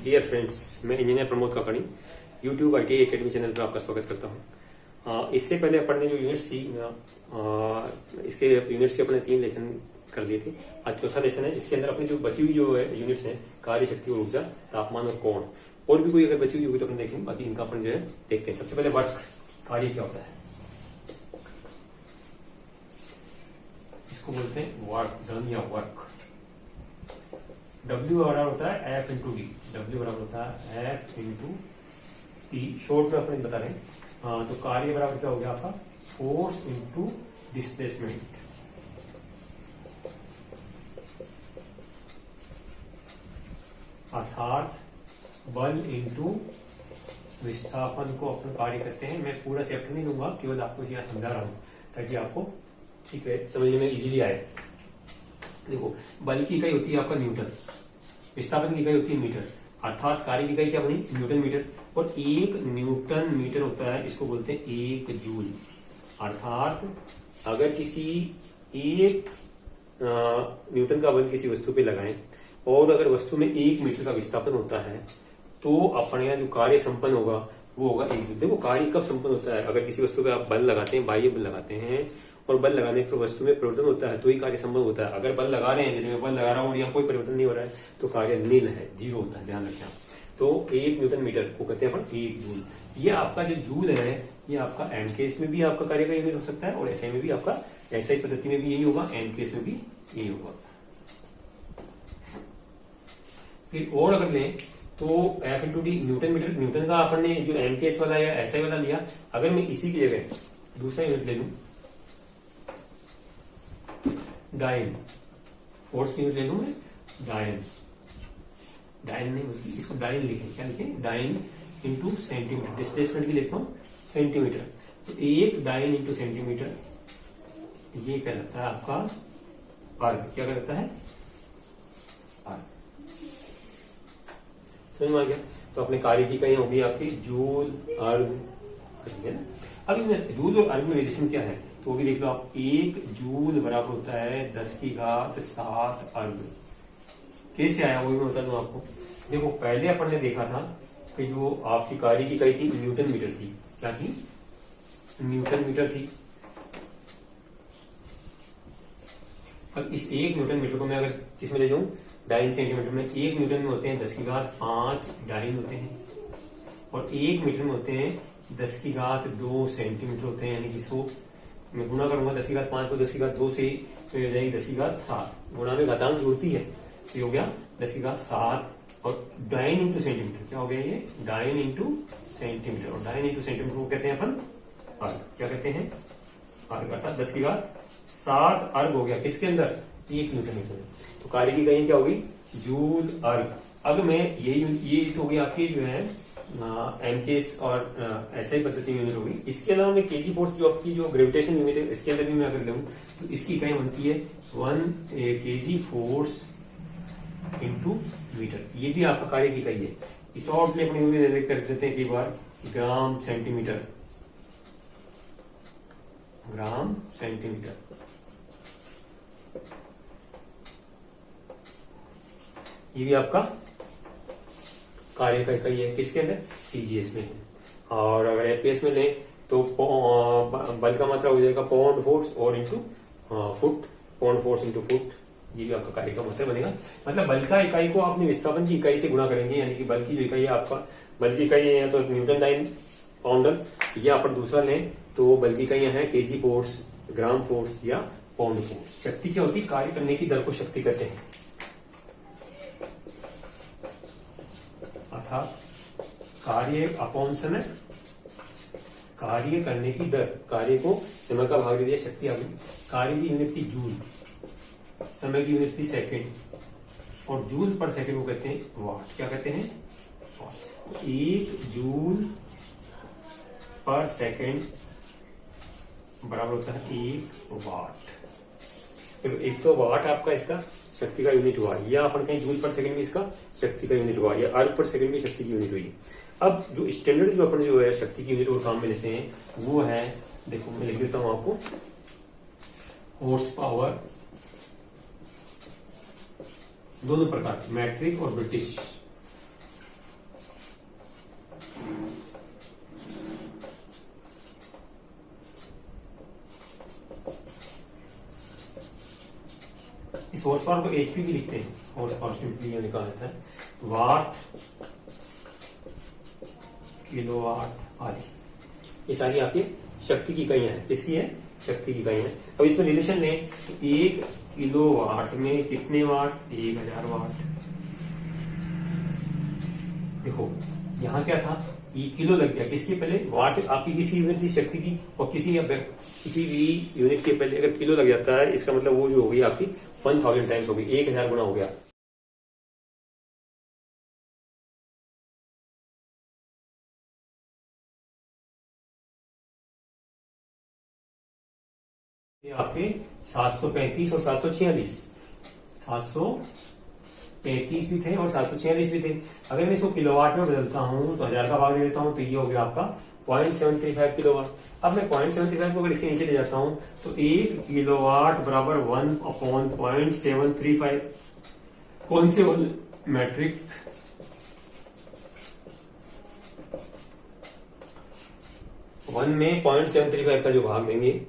Dear friends, मैं engineer Pramod Kakadi YouTube I Academy channel पर आपका स्वागत करता हूँ। इससे पहले अपन ने जो यूनिट्स थी इसके यूनिट्स के अपने 3 लेसन कर लिए थे। आज चौथा लेसन है। इसके अंदर अपनी जो बची हुई जो यूनिट्स हैं, कार्य, शक्ति और ऊर्जा, तापमान और कोण, और भी कोई अगर बची हुई होगी तो अपन देखेंगे। बाकी इनका अपन जो है देखते हैं। सबसे पहले वर्क, कार्य क्या होता है, इसको बोलते हैं वर्क, धन या वर्क। W बराबर होता है F इंटू डी। W बराबर होता है F इंटू टी, शॉर्ट में अपने बता रहे हैं। तो कार्य बराबर क्या हो गया आपका, फोर्स इंटू डिस्प्लेसमेंट। अर्थात बल इंटू विस्थापन को अपन कार्य करते हैं। मैं पूरा चैप्टर नहीं लूंगा, केवल आपको यहाँ समझा रहा हूं ताकि आपको ठीक है समझने में इजीली आए। देखो, बल की इकाई होती है आपका न्यूटन, विस्थापन की इकाई होती है मीटर, अर्थात कार्य की इकाई क्या बनी, न्यूटन मीटर। और 1 न्यूटन मीटर होता है, इसको बोलते हैं 1 जूल। अर्थात अगर किसी 1 न्यूटन का बल किसी वस्तु पे लगाएं और अगर वस्तु में 1 मीटर का विस्थापन होता है तो अपने यहाँ जो कार्य संपन्न होगा वो होगा 1 जूल। देखो, कार्य कब संपन्न होता है, अगर किसी वस्तु पे आप बल लगाते हैं, बाह्य बल लगाते हैं और बल लगाने पर वस्तु में परिवर्तन होता है तो ही कार्य संभव होता है। अगर बल लगा रहे हैं, जैसे मैं बल लगा रहा हूं और यहाँ कोई परिवर्तन नहीं हो रहा है तो कार्य नील है, 0 होता है, ध्यान रखें। तो 1 न्यूटन मीटर को कहते हैं अपन 1 जूल। ये आपका जो जूल है ये आपका एम केस में भी आपका कार्य का यूनिट हो सकता है और एसआई में भी आपका, एसआई पद्धति में भी यही होगा, एम केस में भी यही होगा। फिर और अगर लें तो F into D, Newton metre, Newton का अपन ने जो एम केस वाला या एसआई वाला लिया, अगर मैं इसी की जगह दूसरा यूनिट ले लूं, डाइन, फोर्स की यूनिट ले लूं मैं, डाइन, डाइन नहीं बोलती, इसको डाइन लिखें, क्या लिखें, डाइन इंटू सेंटीमीटर। डिस्प्लेसमेंट की लिखता हूं सेंटीमीटर। तो 1 डाइन इंटू सेंटीमीटर, ये क्या लगता है आपका अर्ग। क्या कहता है, अर्ग। समझ में आ गया। तो अपने कार्य की इकाई होगी आपकी जूल, अर्ग, है ना। अब इन जूल और अर्ग में रिलेशन क्या है तो वो भी देख लो आप। 1 जूल बराबर होता है 10⁷ अर्ग। कैसे आया वो भी मैं बता दूं आपको। देखो, पहले अपन ने देखा था कि जो आपकी कार्य की इकाई थी न्यूटन मीटर थी। क्या थी, न्यूटन मीटर थी। अब इस 1 न्यूटन मीटर को मैं अगर किसमें ले जाऊं, डाइन सेंटीमीटर में। 1 न्यूटन में होते हैं 10⁵ डाइन होते हैं और 1 मीटर में होते हैं 10⁵2 सेंटीमीटर होते हैं, यानी कि 100। मैं गुणा करूंगा 10⁵5 को 10⁵2 से, तो ये हो जाएगी 10⁵7। गुणा में घातांक जुड़ती है तो ये हो गया 10⁵7। और डाइन इंटू सेंटीमीटर क्या हो गया, ये डाइन इंटू सेंटीमीटर। और डाइन इंटू सेंटीमीटर को कहते हैं अपन अर्ग। क्या कहते हैं, अर्ग। अर्थात 10⁵7 अर्ग हो गया किसके अंदर, 1 न्यूटन मीटर में। तो कार्य की इकाई क्या होगी, जूल, अर्ग। अब मैं ये तो हो गई आपकी जो है एमकेस और एसआई पद्धति में यूनिट होगी। इसके अलावा मैं केजी फोर्स जो आपकी जो ग्रेविटेशन यूनिट है इसके अंदर भी मैं अगर लूं तो इसकी इकाई बनती है 1 केजी फोर्स इंटू मीटर। ये भी आपका कार्य की इकाई है। इस और में अपने कर देते हैं कई बार ग्राम सेंटीमीटर, ग्राम सेंटीमीटर। ये भी आपका कार्य का इकाई है किसके अंदर, सीजीएस में है। और अगर एपीएस में लें तो बल का मात्रा हो जाएगा पाउंड फोर्स और into foot, pound force into foot. ये भी आपका कार्य का मात्रा बनेगा। मतलब बल का इकाई को आपने विस्थापन की इकाई से गुणा करेंगे, यानी कि बल की जो इकाई है आपका, बल की इकाई है या तो न्यूटन डाइन पाउंडर, या अपन दूसरा लें तो बल की इकाइयां हैं केजी फोर्स, ग्राम फोर्स या पाउंड फोर्स। शक्ति क्या होती है, कार्य करने की दर को शक्ति कहते हैं। अर्थात कार्य अपॉन समय, कार्य करने की दर, कार्य को समय का भाग दे दिया, शक्ति आ गई। कार्य की यूनिट थी जूल, समय की यूनिट थी सेकंड, और जूल पर सेकंड को कहते हैं वाट। क्या कहते हैं, वाट। 1 जूल पर सेकंड बराबर होता है 1 वाट। तो एक तो वाट आपका इसका शक्ति का यूनिट हुआ, या अपन कहीं जूल पर सेकंड भी इसका शक्ति का यूनिट हुआ, या अर्ग पर सेकंड भी शक्ति की यूनिट हुई। अब जो स्टैंडर्ड जो अपन जो है शक्ति की यूनिट और काम में लेते हैं वो है, देखो मैं लिख देता हूं आपको, हॉर्स पावर दोनों प्रकार, मैट्रिक और ब्रिटिश। पावर को एचपी भी लिखते हैं, हॉर्स पावर सिंपली ये निकाल देता है, वाट, किलोवाट आदि, ये सारी आपकी शक्ति की इकाइयां हैं। किसकी है? शक्ति की इकाइयां। अब इसमें रिलेशन लें तो 1 किलोवाट में कितने वाट? 1000 वाट। देखो यहाँ क्या था, ये किलो लग गया, किसके पहले? वाट आपकी किसी यूनिट की शक्ति की, और किसी भी यूनिट के पहले अगर किलो लग जाता है, इसका मतलब वो जो हो गई आपकी 1000 टाइम्स हो गई, 1000 गुना हो गया। ये आपके 735 और 746, 735 भी थे और 746 भी थे। अगर मैं इसको किलोवाट में बदलता हूं तो 1000 का भाग दे देता हूं, तो ये हो गया आपका 0.735 किलोवाट। अब मैं 0.735 को अगर इसके नीचे ले जाता हूं तो 1 किलोवाट बराबर 1/0.735, कौन से मैट्रिक? वन में 0.735 का जो भाग देंगे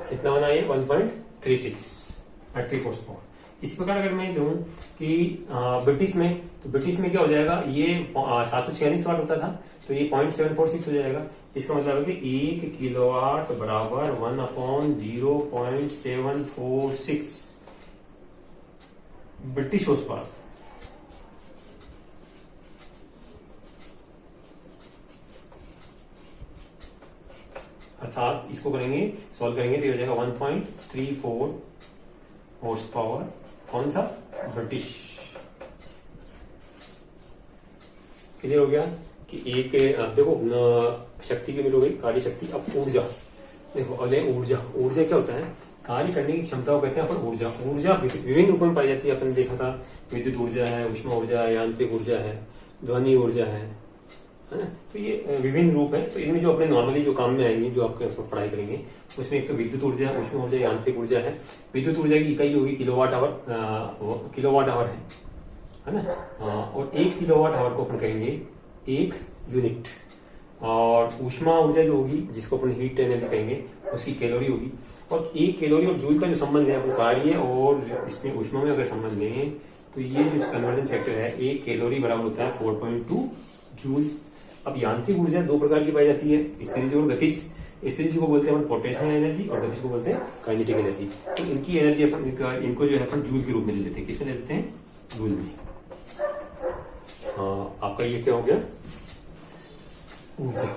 कितना बना है? 1.36 मैट्रिक हॉर्स पावर। इसी प्रकार अगर मैं दूं कि ब्रिटिश में, तो ब्रिटिश में क्या हो जाएगा, ये 746 वाट होता था, तो ये 0.746 हो जाएगा। इसका मतलब है कि 1 किलोवाट बराबर 1/0.746 ब्रिटिश हॉर्स पावर। अर्थात इसको करेंगे, सॉल्व करेंगे तो ये हो जाएगा 1.34 हॉर्स पावर। कौन सा? ब्रिटिश। क्लियर हो गया कि एक देखो शक्ति की हो गई, कार्य शक्ति। अब ऊर्जा देखो, अले ऊर्जा क्या होता है? कार्य करने की क्षमता को कहते हैं अपन ऊर्जा। ऊर्जा विभिन्न रूपों में पाई जाती है, अपन ने देखा था, विद्युत ऊर्जा है, ऊष्मा ऊर्जा है, यांत्रिक ऊर्जा है, ध्वनि ऊर्जा है ना। तो ये विभिन्न रूप है। तो इनमें जो अपने नॉर्मली जो काम में आएंगे, जो आपके पढ़ाई करेंगे, उसमें एक तो विद्युत ऊर्जा, ऊष्मा ऊर्जा, यांत्रिक ऊर्जा है। विद्युत ऊर्जा की इकाई होगी किलोवाट आवर, है ना। और 1 किलोवाट आवर को अपन कहेंगे 1 यूनिट। और ऊष्मा ऊर्जा जो होगी, जिसको अपन हीट एनर्जी कहेंगे, उसकी कैलोरी होगी। और 1 कैलोरी और जूल का जो संबंध है वो कार्य और इसमें ऊष्मा में अगर संबंध लें तो ये जो कन्वर्जन फैक्टर है, 1 कैलोरी बराबर होता है 4.2 जूल। अब यांत्रिक ऊर्जा 2 प्रकार की पाई जाती है, स्थितिज और गतिज। स्थितिज को बोलते हैं पोटेंशियल एनर्जी और गतिज को बोलते हैं काइनेटिक एनर्जी। तो इनकी एनर्जी अपन इनको जो है अपन जूल के रूप में ले लेते हैं। किसमें ले लेते हैं? जूल में। आपका ये क्या हो गया? ऊर्जा।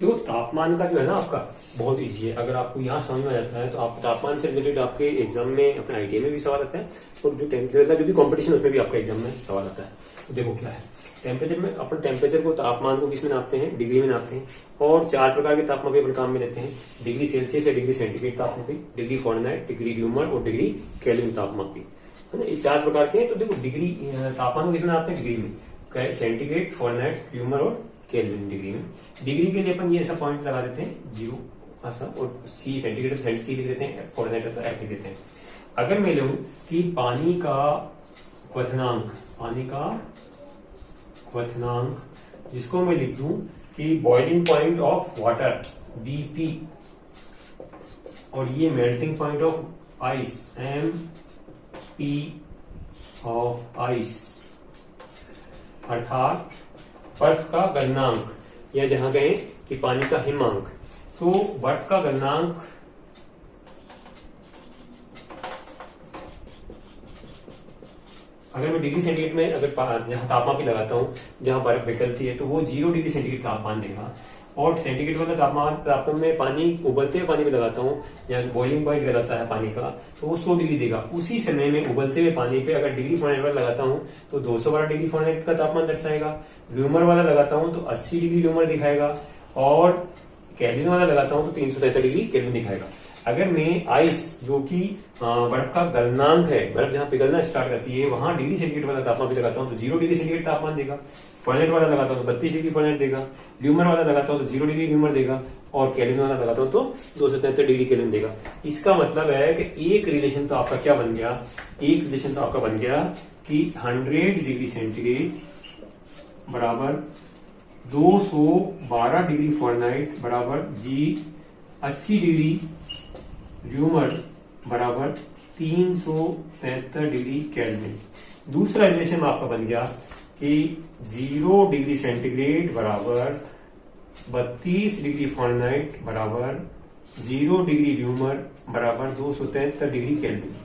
देखो तापमान का जो है ना आपका बहुत इजी है। अगर आपको यहाँ समझ में आ जाता है तो आप तापमान से रिलेटेड आपके एग्जाम में, अपने आईटीआई में भी सवाल आता है, और जो 10th लेवल का जो भी कंपटीशन उसमें भी आपका एग्जाम में सवाल आता है। तो देखो क्या है, टेम्परेचर में अपन टेम्परेचर को, तापमान को किस में नापते हैं? डिग्री में नापते हैं। और 4 प्रकार के तापमान भी अपन काम में लेते हैं, डिग्री सेल्सियस या डिग्री सेंटीग्रेड तापमान भी, डिग्री फॉरेनहाइट, डिग्री ड्यूमर और डिग्री केल्विन तापमान भी, है ना। ये 4 प्रकार के हैं। तो देखो डिग्री तापमान को किस में नापते हैं? डिग्री में, सेंटीग्रेड, फॉरेनहाइट, ड्यूमर और केल्विन डिग्री में। डिग्री के लिए अपन ये ऐसा पॉइंट लगा देते हैं 0 ऐसा, और सी सेंटीग्रेड सी लिख देते हैं, फॉरेनहाइट तो एफ लिख देते हैं। अगर मैं लूं कि पानी का क्वथनांक, जिसको मैं लिख दूं कि boiling point of water BP, और ये melting point of ice MP of ice, अर्थात बर्फ का गलनांक, या जहां गए कि पानी का हिमांक। तो बर्फ का गलनांक अगर मैं डिग्री सेंटीग्रेड में अगर जहां तापमान भी लगाता हूं, जहां बर्फ पिघलती है, तो वो 0 डिग्री सेंटीग्रेड तापमान देगा। और सेंटीग्रेड वाला तापमान में पानी, उबलते हुए पानी में लगाता हूं, या बॉइलिंग पॉइंट कहलाता है पानी का, तो वो 100 डिग्री देगा। उसी समय में उबलते हुए पानी पे अगर डिग्री फॉरेनहाइट वाला लगाता हूं तो 212 डिग्री फॉरेनहाइट का तापमान दर्शाएगा। ल्यूमर वाला लगाता हूं तो 80 डिग्री ल्यूमर दिखाएगा। और केल्विन वाला लगाता हूं तो 373 डिग्री केल्विन दिखाएगा। अगर मैं आइस, जो कि बर्फ का गलनांक है, बर्फ जहां पिघलना स्टार्ट करती है, वहां डिग्री सेंटीग्रेड वाला तापमान भी लगाता हूं तो 0 डिग्री सेंटीग्रेड तापमान देगा। फॉरेनहाइट वाला लगाता हूं तो 32 डिग्री फॉरेनहाइट देगा। ल्यूमर वाला लगाता हूं तो 0 डिग्री ल्यूमर देगा। और केल्विन वाला लगाता हूं तो 273 डिग्री केल्विन देगा। इसका मतलब है कि एक रिलेशन तो आपका क्या बन गया? एक रिलेशन तो आपका बन गया कि 100 डिग्री सेंटीग्रेड बराबर 212 डिग्री फॉरेनहाइट बराबर 80 डिग्री र्यूमर बराबर 373 डिग्री केल्विन। दूसरा रिलेशन आपका बन गया कि 0 डिग्री सेंटीग्रेड बराबर 32 डिग्री फ़ारेनहाइट बराबर 0 डिग्री र्यूमर बराबर 273 डिग्री केल्विन।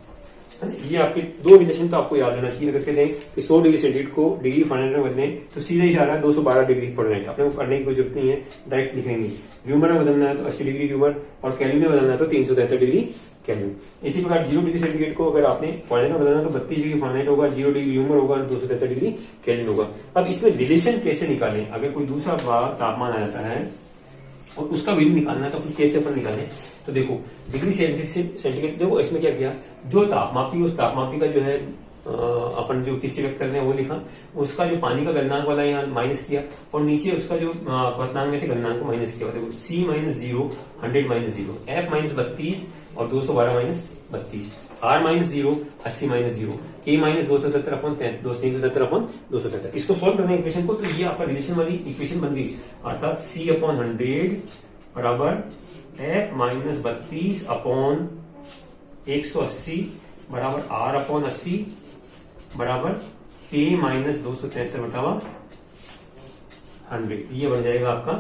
ये आपके दो रिलेशन तो आपको याद रहना चाहिए। अगर कहते हैं कि 100 डिग्री सेंटीग्रेड को डिग्री फ़ारेनहाइट में बदलें तो सीधा ही जा रहा है 212 डिग्री फ़ारेनहाइट। अपने को पढ़ने की कोई जरूरत नहीं है, डायरेक्ट लिखेंगे। र्यूमर में बदलना है तो 80 डिग्री र्यूमर और केल्विन में बदलना है तो 373 डिग्री केल्विन। इसी प्रकार 0 डिग्री सेंटीग्रेड को अगर आपने फ़ारेनहाइट में बदलना तो 32 डिग्री फ़ारेनहाइट होगा, 0 डिग्री र्यूमर होगा और 273 डिग्री केल्विन होगा। अब इसमें रिलेशन कैसे निकालें? अगर कोई दूसरा तापमान आ जाता है और उसका वैल्यू निकालना है तो फिर कैसे अपन निकालें? तो देखो डिग्री सेंटीग्रेड, देखो इसमें क्या किया, जो तापमापी उस तापमापी का जो है अपन जो किसी व्यक्त करते हैं वो लिखा, उसका जो पानी का गलनांक वाला यहाँ माइनस किया और नीचे उसका जो क्वथनांक में से गलनांक को माइनस किया। देखो C minus 0, 100 minus 0, F minus 32 और 212 minus 32, R minus 0, 80 minus 0, K minus 273 अपन 373 अपन 273। इसको सोल्व करने इक्वेशन को, तो ये आपका रिलेशन वाली इक्वेशन बन गई, अर्थात C अपॉन 100 बराबर F माइनस 32 अपॉन 180 बराबर R अपॉन 80 बराबर K माइनस 273 बटा 100। ये बन जाएगा आपका,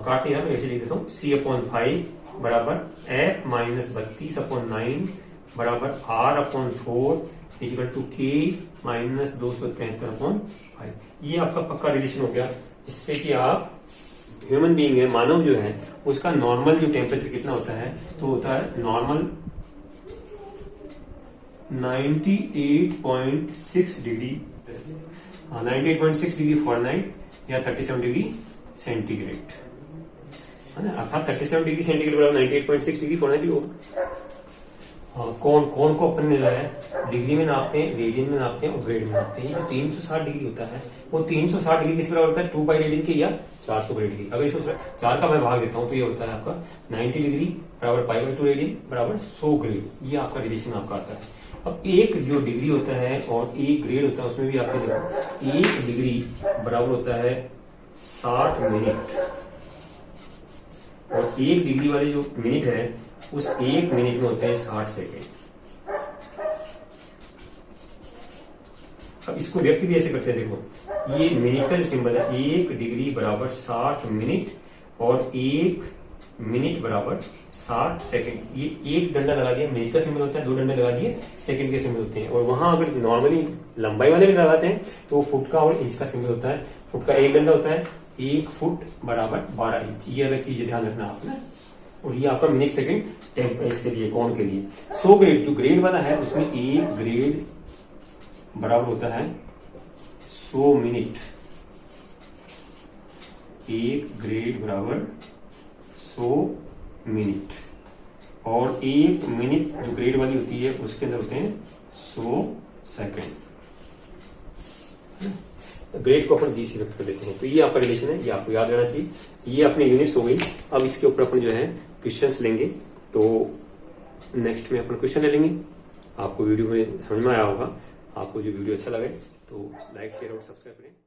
काटे यार, मैं ऐसे लिख देता हूँ, C अपॉन 5 बराबर F माइनस 32 अपॉन 9 बराबर R upon 4 equal to K minus 273 upon 5। ये आपका पक्का रिलेशन हो गया, जिससे कि आप ह्यूमन बीइंग है, मानव जो है, उसका नॉर्मल जो टेम्परेचर कितना होता है, तो होता है नॉर्मल 98.6 डिग्री, 98.6 डिग्री फ़ारेनहाइट या 37 डिग्री सेंटीग्रेड, है ना। अर्थात 37 डिग्री सेंटीग्रेड बराबर 98.6 डिग्री फ़ारेनहाइट होगा। कौन को अपन ने जो है डिग्री में नापते हैं, रेडियन में नापते हैं और ग्रेड में नापते हैं। ये जो 360 डिग्री होता है वो 360 डिग्री किस बराबर होता है? 2 पाई रेडियन के या 400 ग्रेड की। अगर इसको 4 का मैं भाग देता हूं तो ये होता है आपका 90 डिग्री बराबर पाई बाई 2 रेडियन बराबर 100 ग्रेड। ये आपका रिलेशन आपका आता है। अब एक जो डिग्री होता है और एक ग्रेड होता है, उसमें भी आपको देखो 1 डिग्री बराबर होता है 60 मिनट और 1 डिग्री वाले जो मिनट है उस 1 मिनट में होते हैं 60 सेकेंड। अब इसको व्यक्त भी ऐसे करते हैं, देखो ये मिनट का जो सिंबल है, 1 डिग्री बराबर 60 मिनट और 1 मिनट बराबर 60 सेकंड। ये एक डंडा लगा दिया, मिनट का सिंबल होता है, 2 डंडे लगा दिए सेकंड के सिंबल होते हैं। और वहां अगर नॉर्मली लंबाई वाले भी लगाते हैं तो फुट का और इंच का सिंबल होता है। फुट का 1 डंडा होता है, 1 फुट बराबर 12 इंच। ये अलग चीज ध्यान रखना आपने। और ये आपका मिनट सेकंड टेम्परेचर के लिए, कोण के लिए। 100 ग्रेड जो ग्रेड वाला है उसमें 1 ग्रेड बराबर होता है 100 मिनट। 1 ग्रेड बराबर 100 मिनट और 1 मिनट जो ग्रेड वाली होती है उसके अंदर होते हैं 100 सेकंड। ग्रेड को अपन जी से व्यक्त कर देते हैं। तो ये आपका रिलेशन है, ये आपको याद रहना चाहिए। ये अपने यूनिट्स हो गई। अब इसके ऊपर अपन जो है क्वेश्चंस लेंगे। तो नेक्स्ट में अपन क्वेश्चन ले लेंगे। आपको वीडियो में समझ में आया होगा। आपको जो वीडियो अच्छा लगे तो लाइक शेयर और सब्सक्राइब करें।